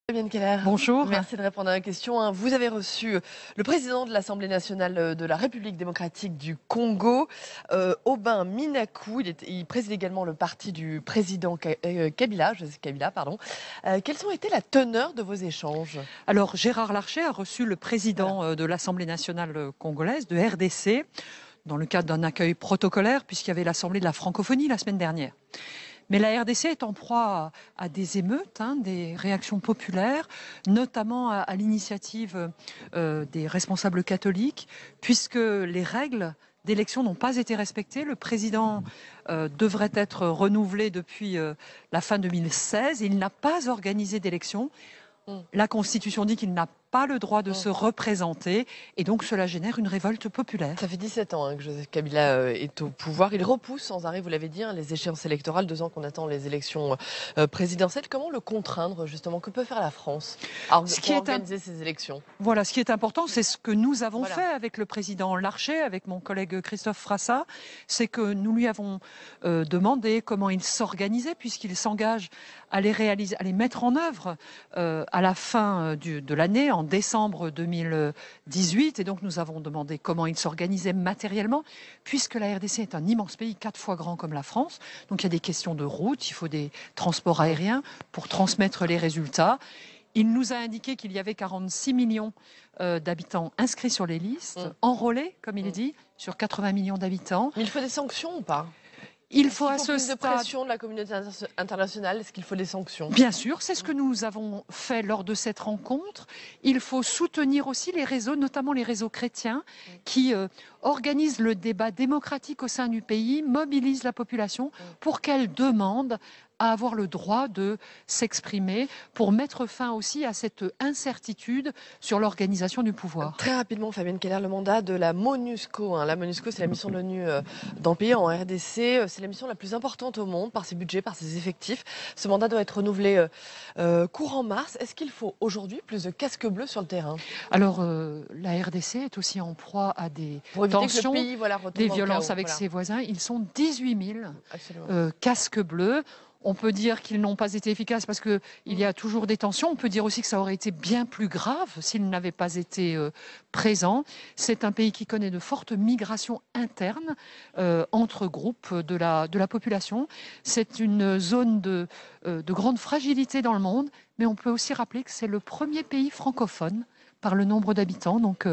Fabienne Keller. Bonjour. Merci de répondre à la question. Vous avez reçu le président de l'Assemblée nationale de la République démocratique du Congo, Aubin Minaku. Il préside également le parti du président Kabila, Joseph Kabila, pardon. Quelles ont été la teneur de vos échanges? Alors, Gérard Larcher a reçu le président de l'Assemblée nationale congolaise, de RDC, dans le cadre d'un accueil protocolaire, puisqu'il y avait l'Assemblée de la francophonie la semaine dernière. Mais la RDC est en proie à des émeutes, des réactions populaires, notamment à l'initiative des responsables catholiques, puisque les règles d'élection n'ont pas été respectées. Le président devrait être renouvelé depuis la fin 2016. Il n'a pas organisé d'élection. La Constitution dit qu'il n'a pas le droit de se représenter et donc cela génère une révolte populaire. Ça fait 17 ans que Joseph Kabila est au pouvoir. Il repousse sans arrêt, vous l'avez dit, les échéances électorales, 2 ans qu'on attend les élections présidentielles. Comment le contraindre justement? Que peut faire la France pour organiser ces élections? Voilà, ce qui est important, c'est ce que nous avons fait avec le président Larcher, avec mon collègue Christophe Frassa, c'est que nous lui avons demandé comment il s'organisait puisqu'il s'engage à les réaliser, à les mettre en œuvre à la fin de l'année, en décembre 2018. Et donc nous avons demandé comment il s'organisait matériellement, puisque la RDC est un immense pays, 4 fois grand comme la France. Donc il y a des questions de route, il faut des transports aériens pour transmettre les résultats. Il nous a indiqué qu'il y avait 46 millions d'habitants inscrits sur les listes, enrôlés, comme il est dit, sur 80 millions d'habitants. Mais il faut des sanctions ou pas? Il faut à ce plus stade de pression de la communauté internationale. Est-ce qu'il faut des sanctions? Bien sûr, c'est ce que nous avons fait lors de cette rencontre. Il faut soutenir aussi les réseaux, notamment les réseaux chrétiens, qui organisent le débat démocratique au sein du pays, mobilisent la population pour qu'elle demande à avoir le droit de s'exprimer, pour mettre fin aussi à cette incertitude sur l'organisation du pouvoir. Très rapidement, Fabienne Keller, le mandat de la MONUSCO. La MONUSCO, c'est la mission de l'ONU dans le pays, en RDC. C'est la mission la plus importante au monde par ses budgets, par ses effectifs. Ce mandat doit être renouvelé courant mars. Est-ce qu'il faut aujourd'hui plus de casques bleus sur le terrain? Alors, la RDC est aussi en proie à des tensions, que le pays, des violences avec ses voisins. Ils sont 18 000 casques bleus. On peut dire qu'ils n'ont pas été efficaces parce qu'il y a toujours des tensions. On peut dire aussi que ça aurait été bien plus grave s'ils n'avaient pas été présents. C'est un pays qui connaît de fortes migrations internes entre groupes de la population. C'est une zone de grande fragilité dans le monde, mais on peut aussi rappeler que c'est le premier pays francophone par le nombre d'habitants. Donc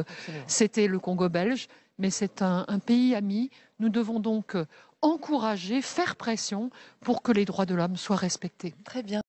c'était le Congo belge, mais c'est un pays ami. Nous devons donc encourager, faire pression pour que les droits de l'homme soient respectés. Très bien.